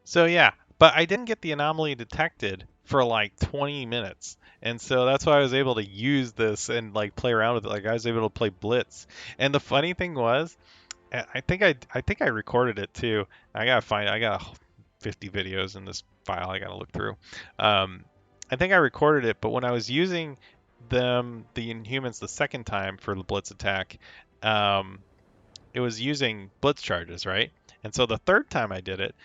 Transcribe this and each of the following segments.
So yeah, but I didn't get the anomaly detected for like 20 minutes. And so that's why I was able to use this and like play around with it. Like I was able to play Blitz. And the funny thing was, I think I recorded it too. I got 50 videos in this file I gotta look through. Um, I think I recorded it, but when I was using the Inhumans the second time for the Blitz attack, um, it was using blitz charges, right? And so the third time I did it,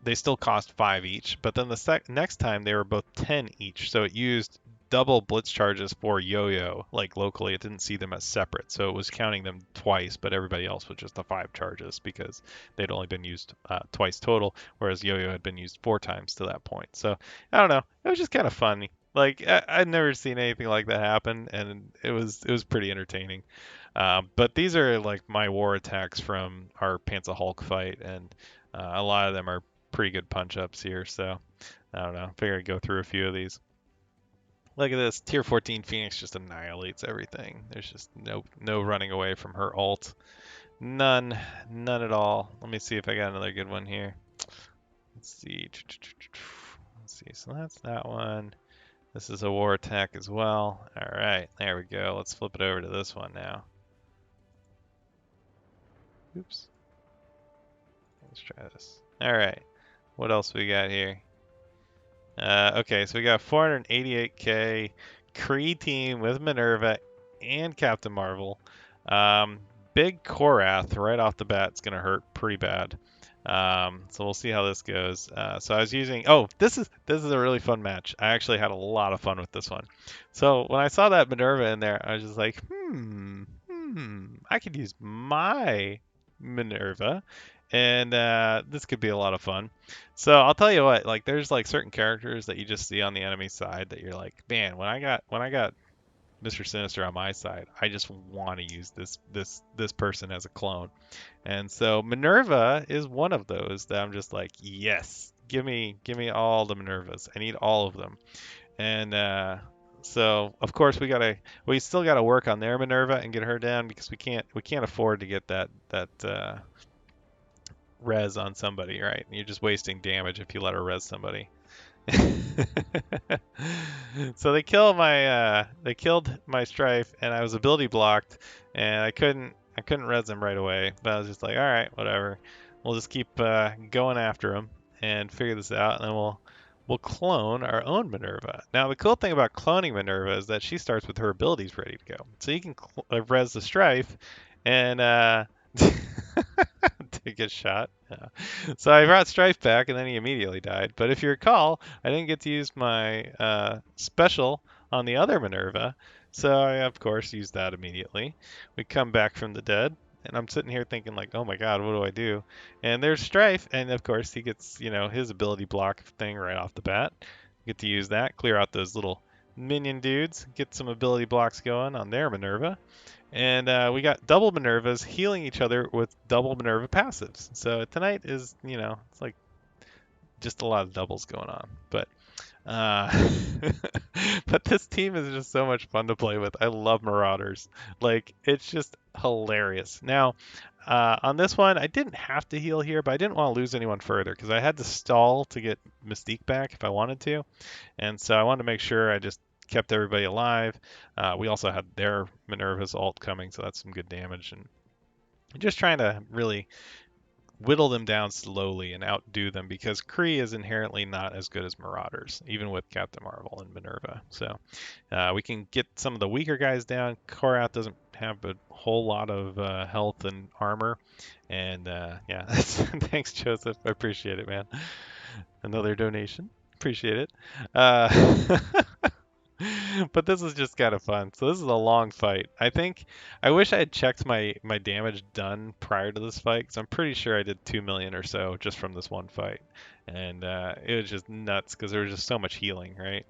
they still cost 5 each, but then the next time they were both 10 each. So it used double blitz charges for YoYo, like locally. It didn't see them as separate. So it was counting them twice, but everybody else was just the 5 charges because they'd only been used twice total, whereas YoYo had been used 4 times to that point. So I don't know. It was just kind of funny. Like I'd never seen anything like that happen, and it was pretty entertaining. But these are like my war attacks from our Panther Hulk fight, and a lot of them are pretty good punch ups here. So I don't know. Figure I'd go through a few of these. Look at this. Tier 14 Phoenix just annihilates everything. There's just no running away from her ult. None. None at all. Let me see if I got another good one here. Let's see. Let's see. So that's that one. This is a war attack as well. All right. There we go. Let's flip it over to this one now. Oops. Let's try this. All right. What else we got here? Okay, so we got 488k Kree team with Minerva and Captain Marvel. Um, Big Korath right off the bat is gonna hurt pretty bad. So we'll see how this goes. So I was using. Oh, this is a really fun match. I actually had a lot of fun with this one. So when I saw that Minerva in there, I was just like, I could use my Minerva, and this could be a lot of fun. So I'll tell you what, like there's like certain characters that you just see on the enemy side that you're like, man, when I got Mr. Sinister on my side, I just want to use this person as a clone. And so Minerva is one of those that I'm just like, yes, give me all the Minervas. I need all of them. And so of course we still gotta work on their Minerva and get her down because we can't afford to get that res on somebody, right? You're just wasting damage if you let her res somebody. So they killed my Strife, and I was ability blocked, and I couldn't res him right away. But I was just like, all right, whatever. We'll just keep going after him and figure this out, and then we'll clone our own Minerva. Now the cool thing about cloning Minerva is that she starts with her abilities ready to go, so you can res the Strife, and take a shot. Yeah. So I brought Strife back, and then he immediately died. But if you recall, I didn't get to use my special on the other Minerva, so I of course used that immediately. We come back from the dead, and I'm sitting here thinking like, oh my god, what do I do? And there's Strife, and of course he gets his ability block thing right off the bat. Get to use that, clear out those little minion dudes, get some ability blocks going on their Minerva. And we got double Minervas healing each other with double Minerva passives. So tonight is, it's like just a lot of doubles going on. Uh, but this team is just so much fun to play with. I love Marauders. Like, it's just hilarious. Now, on this one, I didn't have to heal here, but I didn't want to lose anyone further because I had to stall to get Mystique back if I wanted to. And so I wanted to make sure I just kept everybody alive. We also had their Minerva's ult coming, so that's some good damage. And just trying to really whittle them down slowly and outdo them because Kree is inherently not as good as Marauders, even with Captain Marvel and Minerva. So we can get some of the weaker guys down. Korath doesn't have a whole lot of health and armor. And yeah, thanks, Joseph. I appreciate it, man. Another donation. Appreciate it. Uh, but this is just kind of fun. So this is a long fight. I wish I had checked my damage done prior to this fight because I'm pretty sure I did 2 million or so just from this one fight, and it was just nuts because there was just so much healing, right?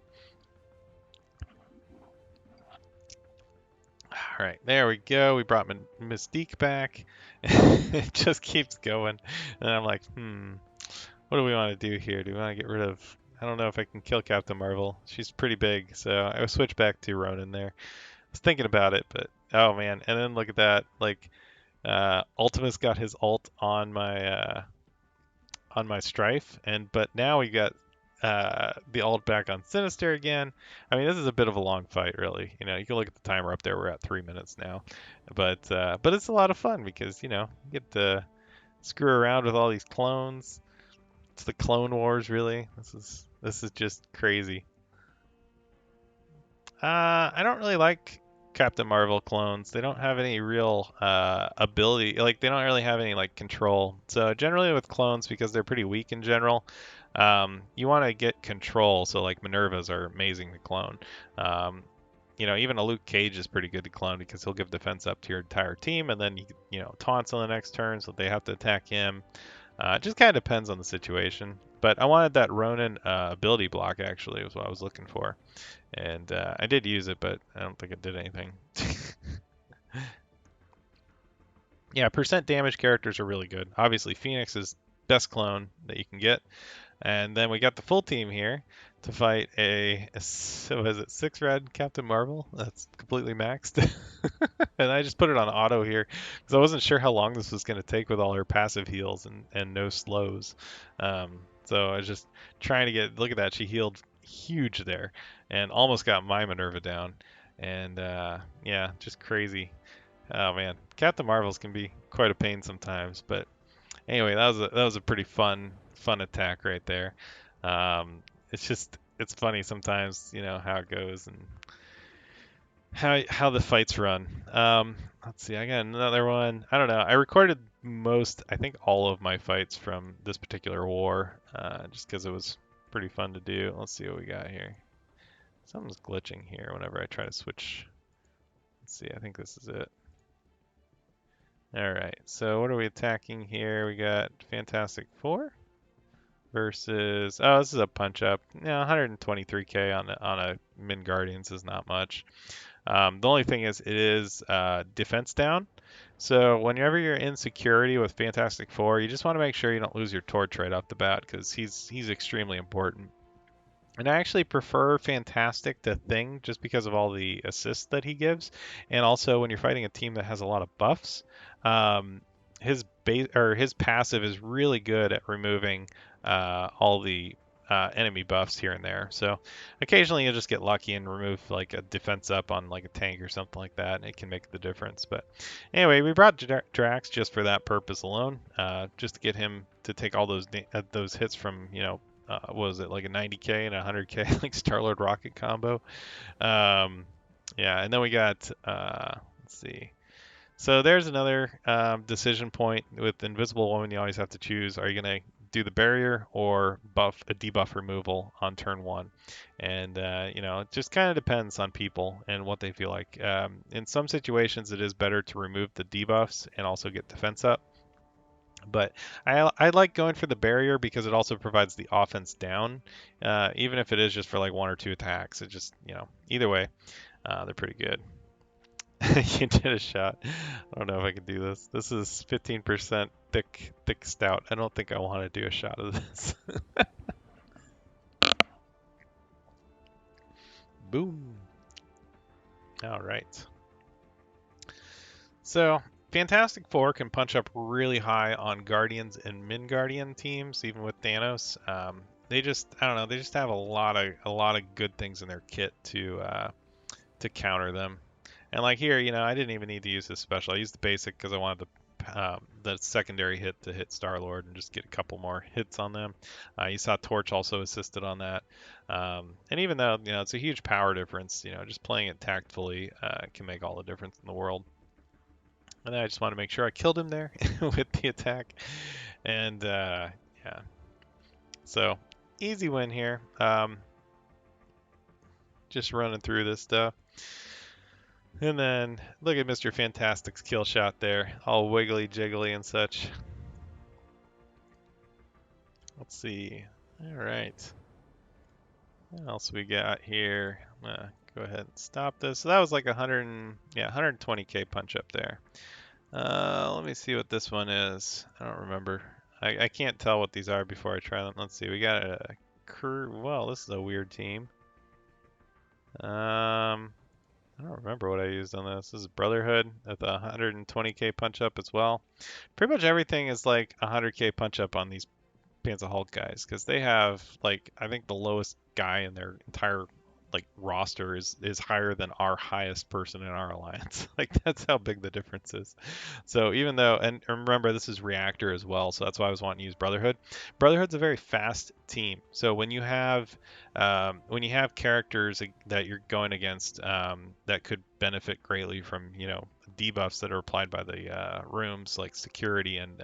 All right, there we go. We brought Mystique back. It just keeps going, and I'm like, what do we want to do here? Do we want to get rid of? I don't know if I can kill Captain Marvel. She's pretty big, so I will switch back to Ronan there. Was thinking about it, but oh man! And then look at that, like Ultimus got his ult on my on my Strife, but now we got the ult back on Sinister again. I mean, this is a bit of a long fight, really. You know, you can look at the timer up there. We're at 3 minutes now, but it's a lot of fun because you get to screw around with all these clones. It's the Clone Wars, really. This is just crazy. I don't really like Captain Marvel clones. They don't have any real ability. Like they don't really have any like control. So generally with clones, because they're pretty weak in general, you want to get control. So like Minervas are amazing to clone. Um, even a Luke Cage is pretty good to clone because he'll give defense up to your entire team, and then taunts on the next turn, so they have to attack him. It just kind of depends on the situation. But I wanted that Ronin ability block actually was what I was looking for. And I did use it, but I don't think it did anything. Yeah, percent damage characters are really good. Obviously, Phoenix is best clone that you can get. And then we got the full team here to fight so is it 6 red Captain Marvel? That's completely maxed. And I just put it on auto here because I wasn't sure how long this was going to take with all her passive heals and no slows. So I was just trying to look at that. She healed huge there and almost got my Minerva down. And yeah, just crazy. Oh man, Captain Marvels can be quite a pain sometimes, but anyway, that was a pretty fun attack right there. It's funny sometimes, how it goes and how the fights run. Let's see, I got another one. I don't know. I recorded I think all of my fights from this particular war, just because it was pretty fun to do. Let's see what we got here. Something's glitching here whenever I try to switch. Let's see, I think this is it. All right, so what are we attacking here? We got Fantastic Four versus, oh, this is a punch up. 123k on a Min Guardians is not much. The only thing is it is defense down. So whenever you're in security with Fantastic Four, you just want to make sure you don't lose your torch right off the bat because he's extremely important. And I actually prefer Fantastic to Thing just because of all the assists that he gives, and also when you're fighting a team that has a lot of buffs, um, his base or his passive is really good at removing all the enemy buffs here and there. So occasionally you'll just get lucky and remove like a defense up on like a tank or something like that, and it can make the difference. But anyway, we brought Drax just for that purpose alone, just to get him to take all those hits from what was it, like a 90k and a 100k like Star-Lord Rocket combo. Yeah, and then we got let's see. So there's another decision point with Invisible Woman. You always have to choose: are you gonna do the barrier or debuff removal on turn one? And it just kind of depends on people and what they feel like. In some situations, it is better to remove the debuffs and also get defense up. But I like going for the barrier because it also provides the offense down, even if it is just for like 1 or 2 attacks. It just, either way, they're pretty good. You did a shot. I don't know if I can do this. This is 15% thick stout. I don't think I want to do a shot of this. Boom. All right. So Fantastic Four can punch up really high on Guardians and Min Guardian teams, even with Thanos. I don't know, they just have a lot of good things in their kit to counter them. And like here, I didn't even need to use this special. I used the basic because I wanted the secondary hit to hit Star-Lord and just get a couple more hits on them. You saw Torch also assisted on that. And even though it's a huge power difference, just playing it tactfully can make all the difference in the world. And then I just want to make sure I killed him there with the attack. And yeah, so easy win here. Just running through this stuff. And then look at Mr. Fantastic's kill shot there, all wiggly jiggly and such. Let's see. All right. What else we got here? Go ahead and stop this. So that was like 120k punch up there. Let me see what this one is. I don't remember. I can't tell what these are before I try them. Let's see. We got a crew. Well, this is a weird team. I don't remember what I used on this. This is Brotherhood with a 120k punch up as well. Pretty much everything is like 100k punch up on these Pants of Hulk guys because they have like I think the lowest guy in their entire like roster is higher than our highest person in our alliance. Like that's how big the difference is. So even though and remember this is reactor as well, so that's why I was wanting to use Brotherhood. Brotherhood's a very fast team. So when you have characters that you're going against that could benefit greatly from debuffs that are applied by the rooms like security and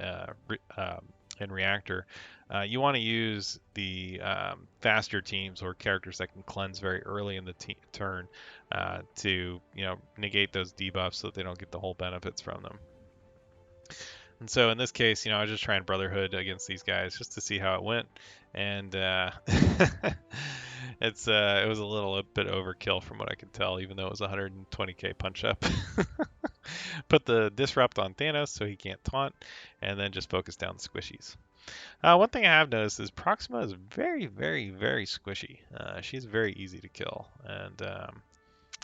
reactor, you want to use the faster teams or characters that can cleanse very early in the turn to negate those debuffs so that they don't get the whole benefits from them. And so in this case, I was just trying Brotherhood against these guys just to see how it went, and it was a little bit overkill from what I could tell, even though it was 120k punch up. Put the disrupt on Thanos so he can't taunt, and then just focus down the squishies. One thing I have noticed is Proxima is very, very, very squishy. She's very easy to kill, and I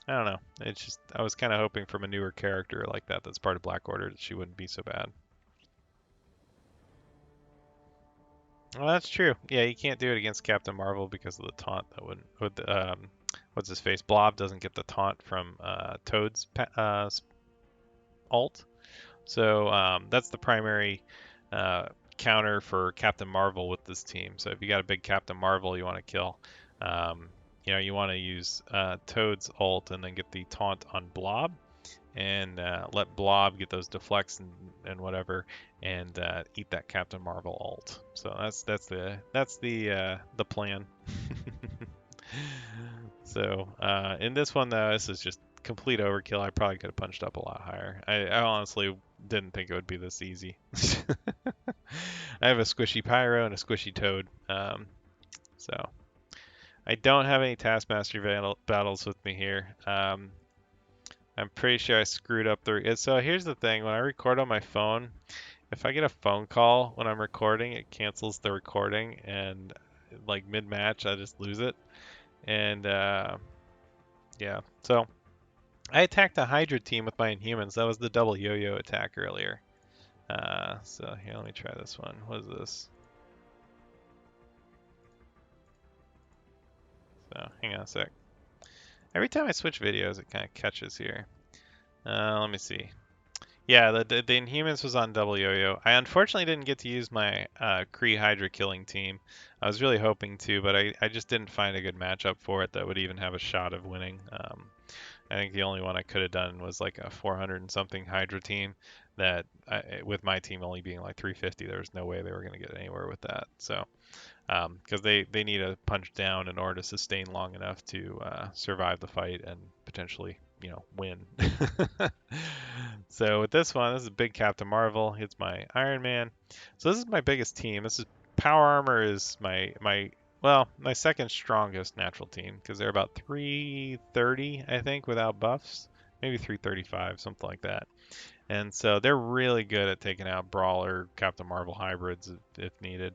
don't know. It's just I was kind of hoping from a newer character like that that's part of Black Order that she wouldn't be so bad. Well, that's true. Yeah, you can't do it against Captain Marvel because of the taunt. That wouldn't. What's his face? Blob doesn't get the taunt from Toad's ult. So that's the primary counter for Captain Marvel with this team. So if you got a big Captain Marvel you want to kill, you want to use Toad's ult and then get the taunt on Blob and let Blob get those deflects and whatever, and eat that Captain Marvel ult. So that's the plan. So in this one though, this is just complete overkill. I probably could have punched up a lot higher. I honestly didn't think it would be this easy. I have a squishy Pyro and a squishy Toad. So I don't have any Taskmaster battles with me here. I'm pretty sure I screwed up so here's the thing, when I record on my phone, if I get a phone call when I'm recording, it cancels the recording, and like mid-match I just lose it. And yeah, so I attacked a Hydra team with my Inhumans. That was the double yo-yo attack earlier. So here, let me try this one. What is this? So hang on a sec. Every time I switch videos, it kind of catches here. Let me see. Yeah, the Inhumans was on double yo-yo. I unfortunately didn't get to use my Kree Hydra killing team. I was really hoping to, but I just didn't find a good matchup for it that would even have a shot of winning. I think the only one I could have done was like a 400 and something Hydra team that with my team only being like 350, there was no way they were going to get anywhere with that. So because they need a punch down in order to sustain long enough to survive the fight and potentially win. So with this one, this is big Captain Marvel. It's my Iron Man. So this is my biggest team. This is Power Armor is my second strongest natural team because they're about 330 I think without buffs, maybe 335, something like that. And so they're really good at taking out Brawler, Captain Marvel hybrids if needed,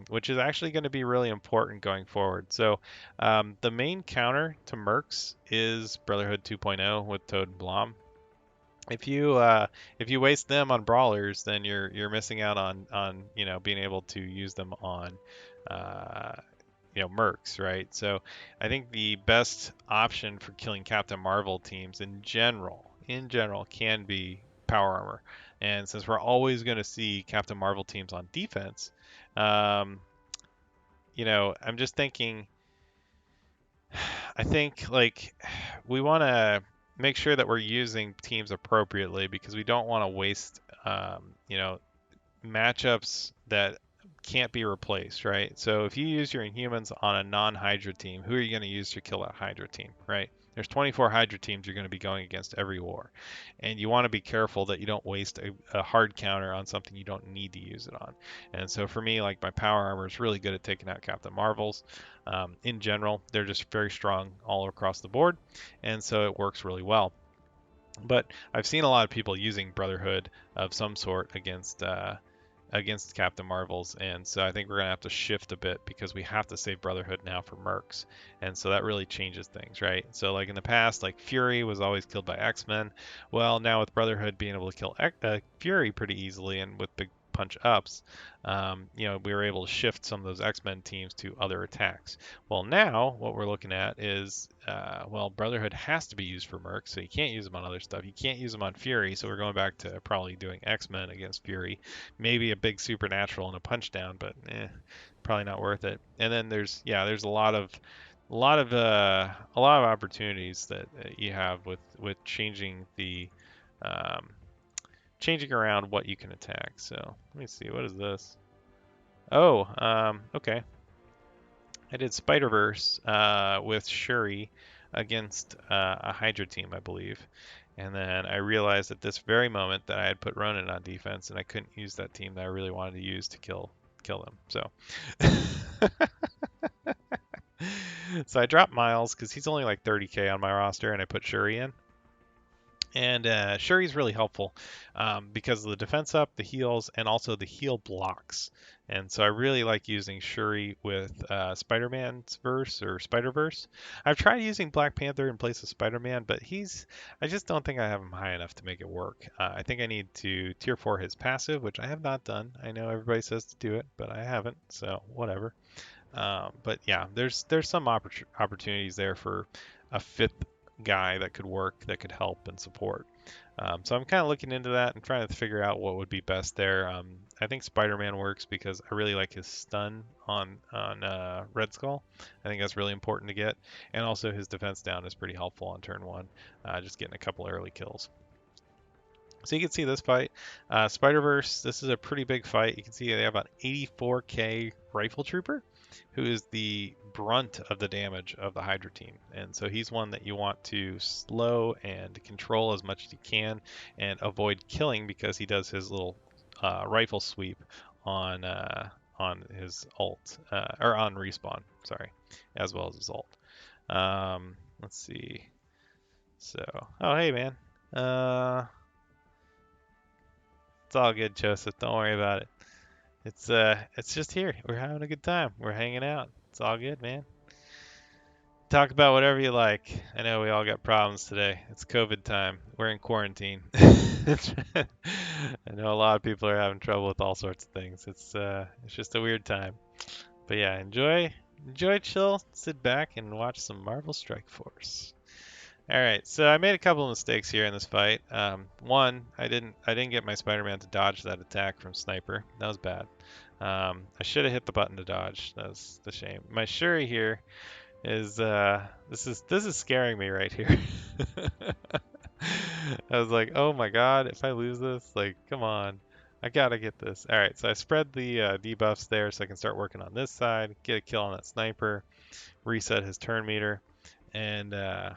which is actually going to be really important going forward. So the main counter to Mercs is Brotherhood 2.0 with Toad and Blom. If you waste them on Brawlers, then you're missing out on being able to use them on Mercs, right? So I think the best option for killing Captain Marvel teams in general can be Power Armor. And since we're always going to see Captain Marvel teams on defense, I'm just thinking, I think like we want to make sure that we're using teams appropriately because we don't want to waste, matchups that can't be replaced, right? So if you use your Inhumans on a non-Hydra team, who are you going to use to kill that Hydra team, right? There's 24 Hydra teams you're going to be going against every war. And you want to be careful that you don't waste a hard counter on something you don't need to use it on. And so for me, like my Power Armor is really good at taking out Captain Marvels. In general, they're just very strong all across the board. And so it works really well. But I've seen a lot of people using Brotherhood of some sort against Captain Marvels, and so I think we're gonna have to shift a bit because we have to save Brotherhood now for Mercs, and so that really changes things, right? So like in the past, like Fury was always killed by X-Men. Well, now with Brotherhood being able to kill Fury pretty easily and with big punch ups, we were able to shift some of those X-Men teams to other attacks. Well, now what we're looking at is, Brotherhood has to be used for Merc, so you can't use them on other stuff. You can't use them on Fury, so we're going back to probably doing X-Men against Fury. Maybe a big Supernatural and a punch down, but probably not worth it. And then there's a lot of opportunities that you have with um, changing around what you can attack. So let me see, what is this? Oh, okay. I did Spider-Verse with Shuri against a Hydra team, I believe. And then I realized at this very moment that I had put Ronan on defense and I couldn't use that team that I really wanted to use to kill them. So so I dropped Miles because he's only like 30k on my roster, and I put Shuri in. And Shuri's really helpful because of the defense up, the heals, and also the heal blocks. And so I really like using Shuri with Spider-Man's verse or Spider-Verse. I've tried using Black Panther in place of Spider-Man, but I just don't think I have him high enough to make it work. I think I need to tier 4 his passive, which I have not done. I know everybody says to do it, but I haven't, so whatever. But yeah, there's some opportunities there for a fifth guy that could work, that could help and support. So I'm kind of looking into that and trying to figure out what would be best there. I think Spider-Man works because I really like his stun on Red Skull. I think that's really important to get, and also his defense down is pretty helpful on turn 1, just getting a couple early kills. So you can see this fight, Spider-Verse. This is a pretty big fight. You can see they have about 84k Rifle Trooper, who is the brunt of the damage of the Hydra team. And so he's one that you want to slow and control as much as you can and avoid killing because he does his little rifle sweep on his ult, or on respawn, sorry, as well as his ult. Let's see. So, oh, hey, man. It's all good, Joseph. Don't worry about it. It's just here. We're having a good time. We're hanging out. It's all good, man. Talk about whatever you like. I know we all got problems today. It's COVID time. We're in quarantine. I know a lot of people are having trouble with all sorts of things. It's just a weird time. But yeah, enjoy, chill, sit back and watch some Marvel Strike Force. All right, so I made a couple of mistakes here in this fight. One, I didn't get my Spider-Man to dodge that attack from Sniper. That was bad. I should have hit the button to dodge. That's the shame. My Shuri here is this is scaring me right here. I was like, oh my god, if I lose this, like, come on, I gotta get this. All right, so I spread the debuffs there so I can start working on this side, get a kill on that Sniper, reset his turn meter. And yeah,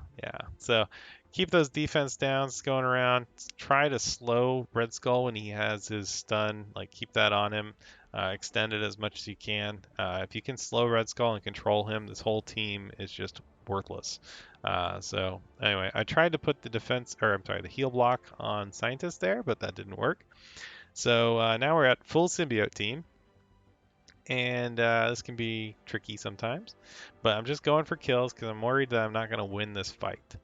so keep those defense downs going around. Try to slow Red Skull when he has his stun. Like, keep that on him. Extend it as much as you can. If you can slow Red Skull and control him, this whole team is just worthless. So anyway, I tried to put the heal block on Scientist there, but that didn't work. So now we're at full symbiote team. And this can be tricky sometimes, but I'm just going for kills because I'm worried that I'm not going to win this fight.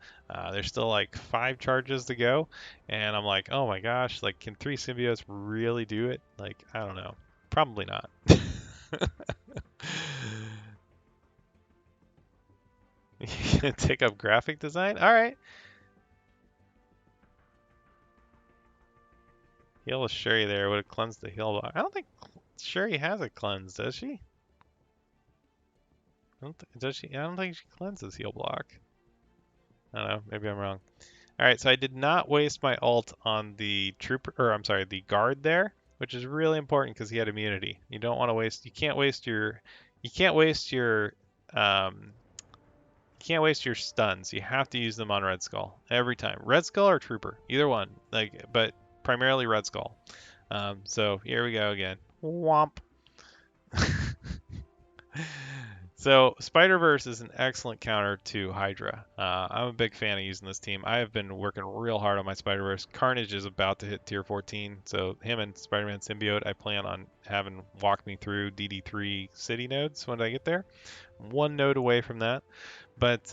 There's still like 5 charges to go, and I'm like, oh my gosh, like, can 3 symbiotes really do it? Like, I don't know. Probably not. Take up graphic design? All right. Heal with Shuri there would have cleansed the heal block. I don't think Shuri has it cleansed, does she? Does she? I don't think she cleanses heal block. I don't know. Maybe I'm wrong. All right, so I did not waste my ult on the trooper, or I'm sorry, the guard there, which is really important because he had immunity. You don't want to waste. You can't waste your um, you can't waste your stuns. You have to use them on Red Skull every time. Red Skull or Trooper, either one. Like, but primarily Red Skull. So here we go again. Womp. So Spider-Verse is an excellent counter to Hydra. I'm a big fan of using this team. I have been working real hard on my Spider-Verse. Carnage is about to hit tier 14, so him and Spider-Man Symbiote I plan on having walk me through DD3 city nodes when I get there. One node away from that, but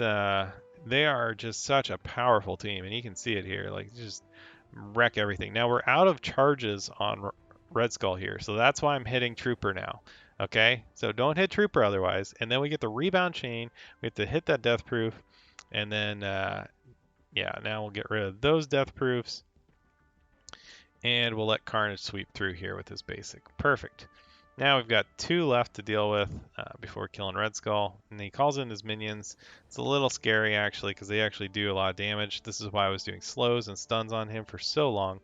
they are just such a powerful team, and you can see it here. Like, just wreck everything. Now we're out of charges on Red Skull here. So that's why I'm hitting Trooper now. Okay, so don't hit Trooper otherwise. And then we get the rebound chain. We have to hit that death proof. And then, yeah, now we'll get rid of those death proofs. And we'll let Carnage sweep through here with his basic. Perfect. Now we've got 2 left to deal with before killing Red Skull. And he calls in his minions. It's a little scary, actually, because they actually do a lot of damage. This is why I was doing slows and stuns on him for so long.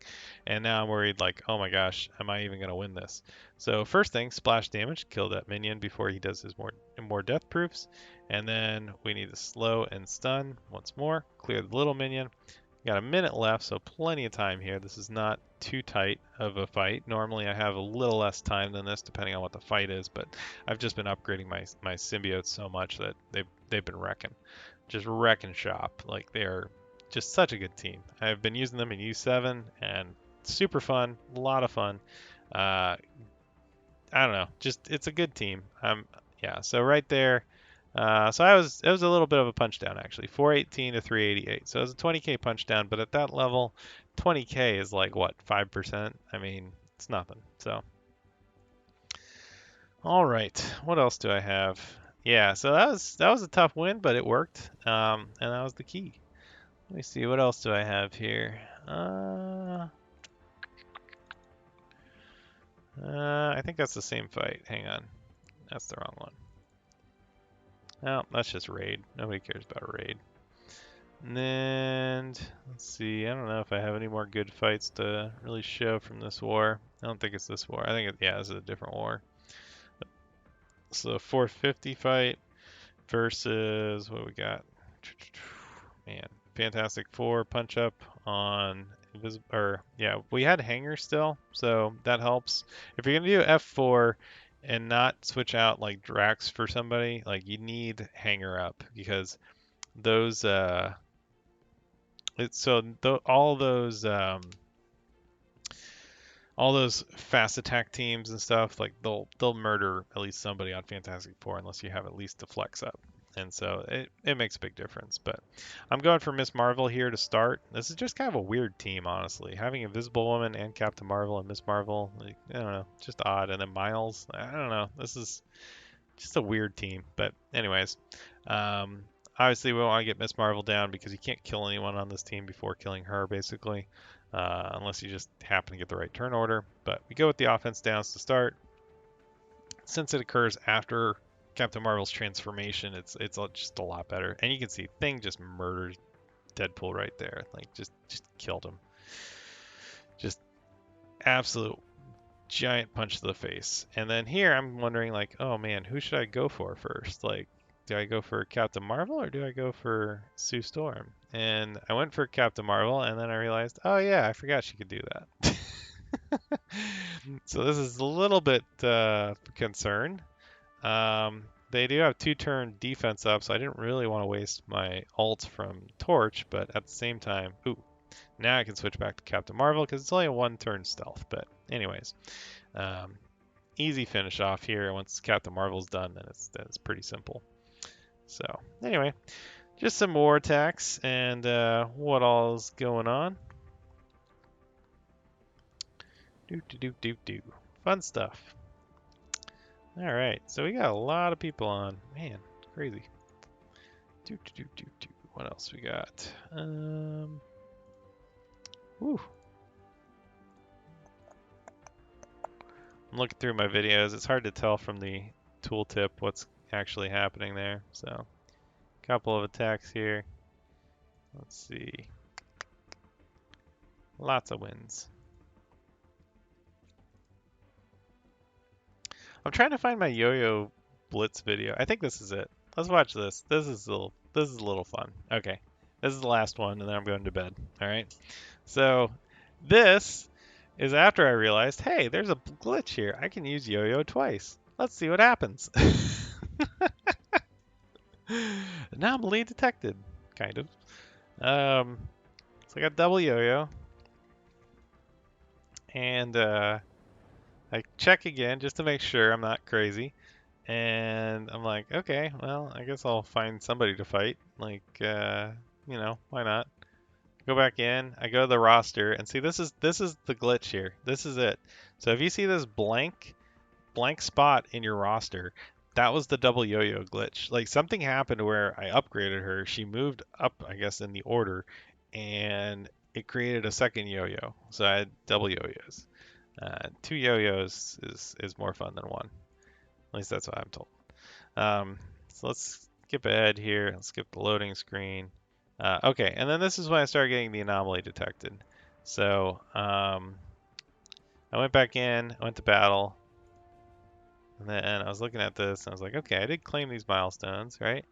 And now I'm worried, like, oh my gosh, am I even going to win this? So first thing, splash damage. Kill that minion before he does his more death proofs. And then we need to slow and stun once more. Clear the little minion. Got a minute left, so plenty of time here. This is not too tight of a fight. Normally I have a little less time than this depending on what the fight is, but I've just been upgrading my symbiotes so much that they've been wrecking. Just wrecking shop. Like they're just such a good team. I've been using them in U7 and super fun, a lot of fun. I don't know, just it's a good team. Yeah, so right there. So it was a little bit of a punch down actually, 418 to 388. So it was a 20k punch down, but at that level, 20k is like what, 5%? I mean, it's nothing. So, all right, what else do I have? Yeah, so that was a tough win, but it worked, and that was the key. Let me see, what else do I have here? I think that's the same fight. Hang on, that's the wrong one. Oh, that's just raid. Nobody cares about raid. And let's see, I don't know if I have any more good fights to really show from this war. I don't think it's this war. I think, yeah, this is a different war. So 450 fight versus, what we got? Man, Fantastic Four punch up on yeah, we had Hanger still, so that helps. If you're gonna do F4 and not switch out like Drax for somebody, like you need Hanger up because those all those fast attack teams and stuff, like they'll murder at least somebody on Fantastic Four unless you have at least the flex up. And so it makes a big difference. But I'm going for Miss Marvel here to start. This is just kind of a weird team, honestly. Having Invisible Woman and Captain Marvel and Miss Marvel, like, I don't know, just odd. And then Miles, I don't know. This is just a weird team. But anyways, obviously we want to get Miss Marvel down because you can't kill anyone on this team before killing her, basically, unless you just happen to get the right turn order. But we go with the offense downs to start. Since it occurs after Captain Marvel's transformation, it's just a lot better. And you can see Thing just murders Deadpool right there, like just killed him. Just absolute giant punch to the face. And then here I'm wondering like, oh man, who should I go for first? Like, do I go for Captain Marvel or do I go for Sue Storm? And I went for Captain Marvel and then I realized, oh yeah, I forgot she could do that. So this is a little bit concern. They do have 2-turn defense up, so I didn't really want to waste my ult from Torch, but at the same time, ooh, now I can switch back to Captain Marvel because it's only a 1-turn stealth. But anyways, easy finish off here. Once Captain Marvel's done, then it's pretty simple. So anyway, just some more attacks and what all's going on. Do. Fun stuff. All right, so we got a lot of people on. Man, crazy. Do. What else we got? Whew. I'm looking through my videos. It's hard to tell from the tooltip what's actually happening there. So, a couple of attacks here. Let's see. Lots of wins. I'm trying to find my YoYo Blitz video. I think this is it. Let's watch this. This is a little fun. Okay. This is the last one, and then I'm going to bed. All right. So this is after I realized, hey, there's a glitch here. I can use YoYo twice. Let's see what happens. Anomaly detected, kind of. So I got double YoYo, and I check again just to make sure I'm not crazy. And I'm like, okay, well, I guess I'll find somebody to fight. Like, you know, why not? Go back in. I go to the roster and see this is the glitch here. This is it. So if you see this blank spot in your roster, that was the double yo-yo glitch. Like something happened where I upgraded her. She moved up, I guess, in the order, and it created a second yo-yo. So I had double yo-yos. Two yo-yos is more fun than one. At least that's what I'm told. So let's skip ahead here. Let's skip the loading screen. Okay, and then this is when I started getting the anomaly detected. So I went back in, I went to battle, and then I was looking at this, and I was like, okay, I did claim these milestones, right?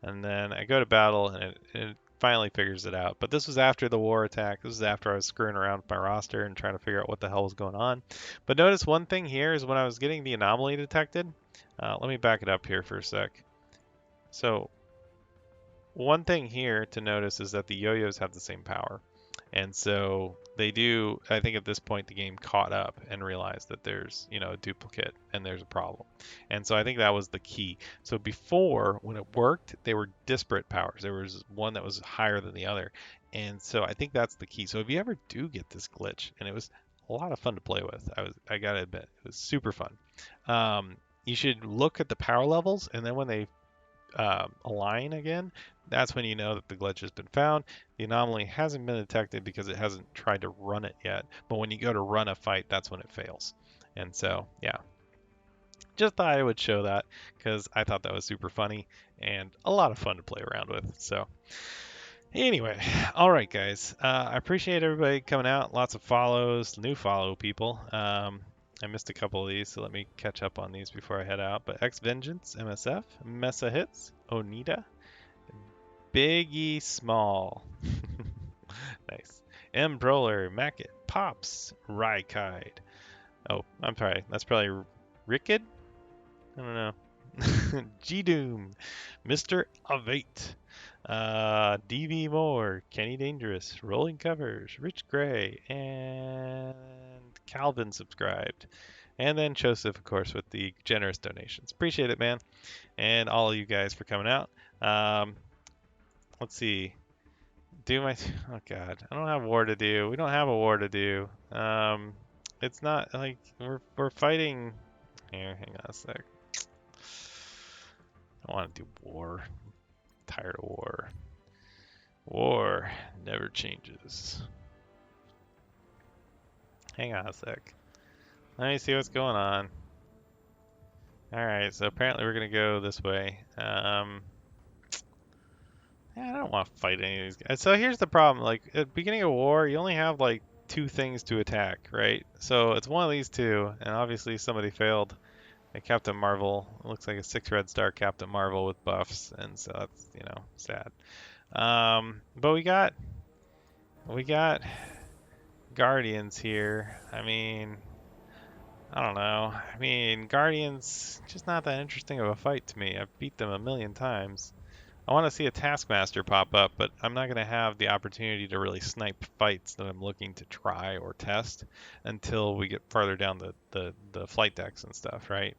And then I go to battle, and it finally figures it out. But this was after the war attack. This was after I was screwing around with my roster and trying to figure out what the hell was going on. But notice one thing here is when I was getting the anomaly detected. Let me back it up here for a sec. So one thing here to notice is that the yo-yos have the same power. And so they do, I think at this point the game caught up and realized that there's, a duplicate and there's a problem. And so I think that was the key. So before, when it worked, they were disparate powers. There was one that was higher than the other. And so I think that's the key. So if you ever do get this glitch, and it was a lot of fun to play with, I gotta admit, it was super fun. You should look at the power levels, and then when they align again, that's when you know that the glitch has been found. The anomaly hasn't been detected because it hasn't tried to run it yet. But when you go to run a fight, that's when it fails. And so, yeah, just thought I would show that because I thought that was super funny and a lot of fun to play around with. So, anyway, all right, guys. I appreciate everybody coming out. Lots of follows, new follow people. I missed a couple of these, so let me catch up on these before I head out. But X Vengeance, MSF, Mesa Hits, Onita, Biggie Small. Nice. M. Broler, Mackett, Pops, Rykide. Oh, I'm sorry. That's probably Rickid? I don't know. G Doom, Mr. Avate, DV Moore, Kenny Dangerous, Rolling Covers, Rich Gray, and Calvin subscribed. And then Joseph, of course, with the generous donations. Appreciate it, man. And all of you guys for coming out. Let's see. Oh god, I don't have war to do. We don't have a war to do. It's not like we're fighting. Here, hang on a sec. I want to do war. I'm tired of war. War never changes. Hang on a sec. Let me see what's going on. All right, so apparently we're gonna go this way. I don't want to fight any of these guys. So here's the problem. Like, at the beginning of war, you only have, like, two things to attack, right? So it's one of these two, and obviously somebody failed. Like Captain Marvel. It looks like a 6 red star Captain Marvel with buffs, and so that's, sad. But we got Guardians here. I mean, I don't know. I mean, Guardians, just not that interesting of a fight to me. I've beat them a million times. I want to see a Taskmaster pop up, but I'm not going to have the opportunity to really snipe fights that I'm looking to try or test until we get farther down the flight decks and stuff, right?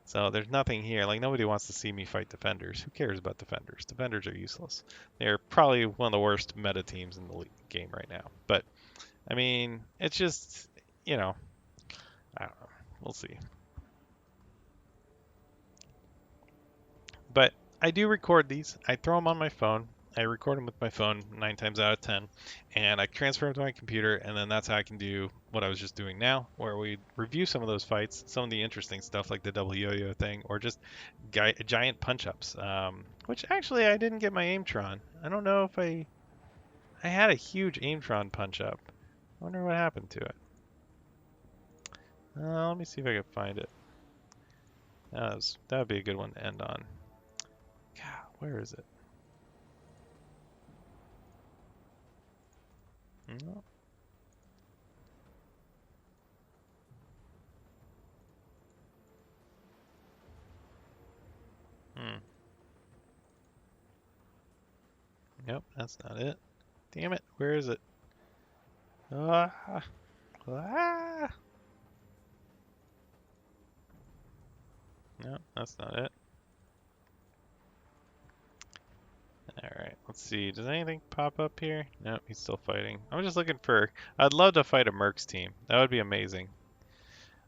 So there's nothing here. Like, nobody wants to see me fight Defenders. Who cares about Defenders? Defenders are useless. They're probably one of the worst meta teams in the game right now. But, I mean, it's just, I don't know. We'll see. But I do record these. I throw them on my phone. I record them with my phone 9 times out of 10, and I transfer them to my computer, and then that's how I can do what I was just doing now, where we review some of those fights, some of the interesting stuff like the double yo-yo thing, or just giant punch-ups, which actually I didn't get my Aimtron. I don't know if I had a huge Aimtron punch-up. I wonder what happened to it. Let me see if I can find it. That would be a good one to end on. God, where is it? No. Nope, that's not it. Damn it, where is it? Ah, ah. No, that's not it. Alright, let's Let's see. Does anything pop up here? No, he's still fighting. I'm just looking for. I'd love to fight a Mercs team. That would be amazing.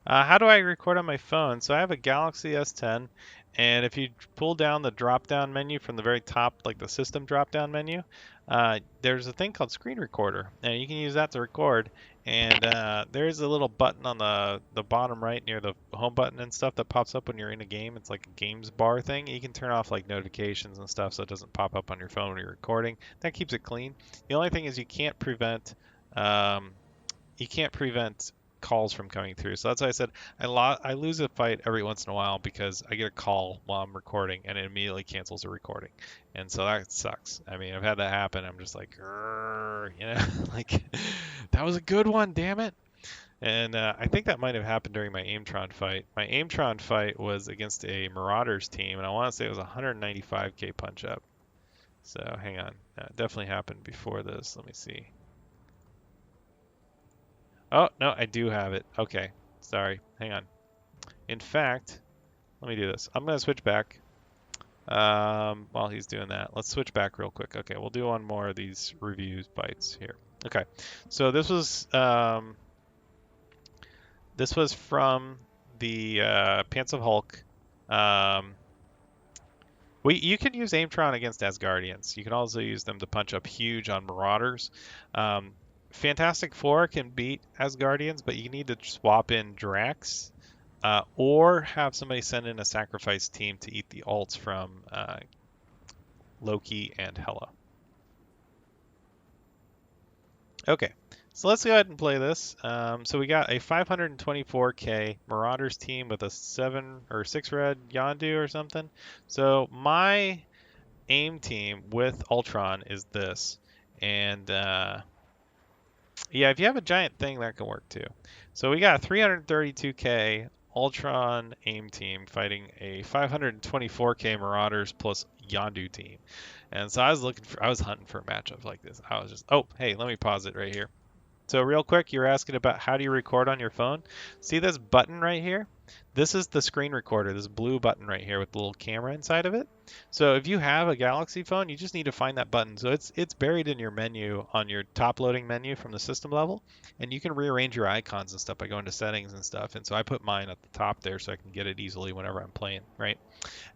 How do I record on my phone? So I have a Galaxy S10, and if you pull down the drop-down menu from the very top, like the system drop-down menu, there's a thing called Screen Recorder, and you can use that to record. And there's a little button on the bottom right near the home button and stuff that pops up when you're in a game. It's like a games bar thing. You can turn off like notifications and stuff so it doesn't pop up on your phone when you're recording. That keeps it clean. The only thing is um, you can't prevent calls from coming through. So that's why I said I lose a fight every once in a while because I get a call while I'm recording and it immediately cancels the recording. And so that sucks. I mean, I've had that happen. I'm just like, like that was a good one, damn it. And I think that might have happened during my Aimtron fight. My Aimtron fight was against a Marauders team, and I want to say it was 195k punch up. So hang on. It definitely happened before this. Let me see. Oh, no, I do have it. Okay. Sorry. Hang on. In fact, let me do this. I'm going to switch back while he's doing that. Let's switch back real quick. Okay, we'll do one more of these reviews bites here. Okay. So this was from the Pants of Hulk. You can use Aimtron against Asgardians. You can also use them to punch up huge on Marauders. Fantastic Four can beat Asgardians, but you need to swap in Drax, or have somebody send in a sacrifice team to eat the ults from Loki and Hela. Okay, so let's go ahead and play this. So we got a 524k Marauders team with a 7 or 6 red Yondu or something. So my aim team with Ultron is this, and yeah, if you have a giant thing, that can work too. So we got a 332k Ultron aim team fighting a 524k Marauders plus Yondu team. And so I was hunting for a matchup like this. I was just, oh, hey, let me pause it right here. So real quick, you're asking about how do you record on your phone? See this button right here? This is the screen recorder, this blue button right here with the little camera inside of it. So if you have a Galaxy phone, you just need to find that button. So it's buried in your menu on your top loading menu from the system level, and you can rearrange your icons and stuff by going to settings and stuff. And so I put mine at the top there so I can get it easily whenever I'm playing, right?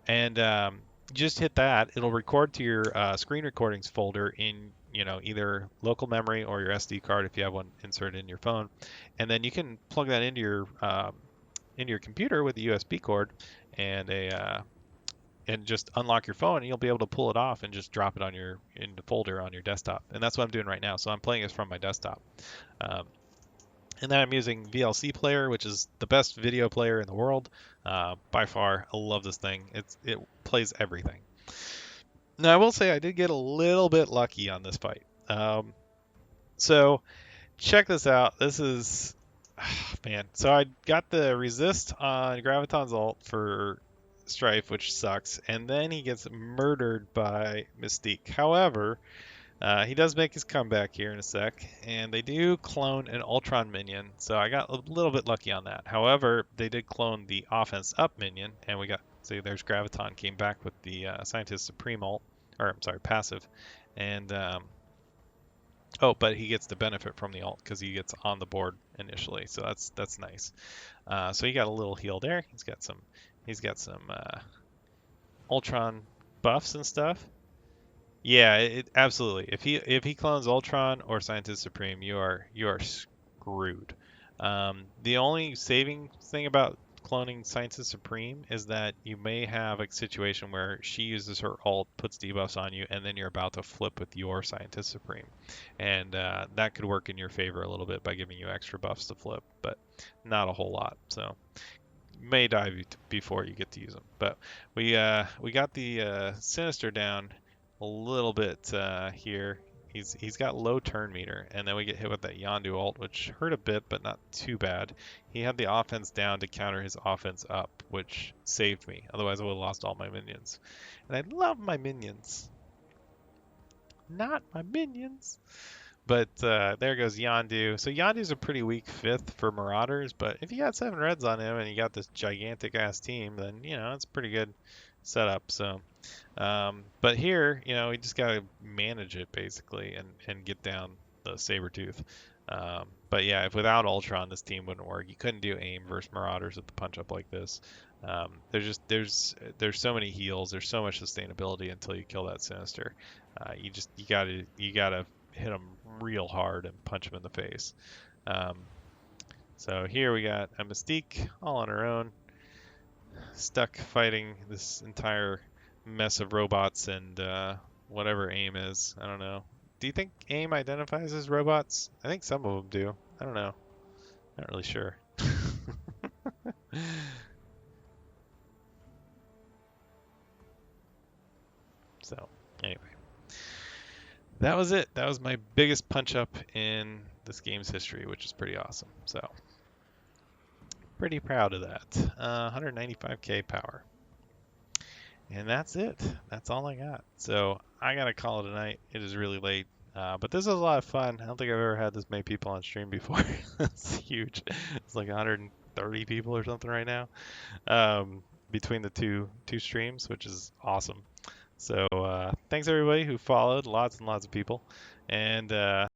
And just hit that. It'll record to your screen recordings folder in either local memory or your SD card if you have one inserted in your phone, and then you can plug that into your computer with a USB cord and and just unlock your phone, and you'll be able to pull it off and just drop it in the folder on your desktop. And that's what I'm doing right now. So I'm playing this from my desktop. And then I'm using VLC Player, which is the best video player in the world by far. I love this thing. It plays everything. Now, I will say I did get a little bit lucky on this fight. So check this out. This is, man. So I got the resist on Graviton's ult for Strife, which sucks. And then he gets murdered by Mystique. However, he does make his comeback here in a sec, and they do clone an Ultron minion, so I got a little bit lucky on that. However, they did clone the offense up minion, and see, there's Graviton came back with the Scientist Supreme ult, or I'm sorry, passive, and but he gets the benefit from the ult because he gets on the board initially, so that's nice. So he got a little heal there. He's got some Ultron buffs and stuff. Yeah, absolutely. If he clones Ultron or Scientist Supreme, you are screwed. The only saving thing about cloning Scientist Supreme is that you may have a situation where she uses her ult, puts debuffs on you, and then you're about to flip with your Scientist Supreme, and that could work in your favor a little bit by giving you extra buffs to flip, but not a whole lot. So you may die before you get to use them. But we got the Sinister down a little bit here. He's got low turn meter, and then we get hit with that Yondu ult, which hurt a bit, but not too bad. He had the offense down to counter his offense up, which saved me. Otherwise, I would have lost all my minions. And I love my minions. Not my minions. But there goes Yondu. So Yondu's a pretty weak 5th for Marauders, but if you got 7 reds on him and you got this gigantic ass team, then it's pretty good. setup. So, but here, we just gotta manage it basically and get down the Sabertooth. But yeah, if without Ultron, this team wouldn't work. You couldn't do aim versus Marauders with the punch up like this. There's so many heals. There's so much sustainability until you kill that Sinister. You gotta hit them real hard and punch them in the face. Um, so here we got a Mystique all on her own, stuck fighting this entire mess of robots and whatever AIM is. I don't know. Do you think AIM identifies as robots? I think some of them do. I don't know. Not really sure. So, anyway, that was it. That was my biggest punch up in this game's history, which is pretty awesome. So, pretty proud of that. 195k power. And that's it. That's all I got. So I gotta call it a night. It is really late. But this was a lot of fun. I don't think I've ever had this many people on stream before. It's huge. It's like 130 people or something right now, between the two streams, which is awesome. So thanks everybody who followed. Lots and lots of people. And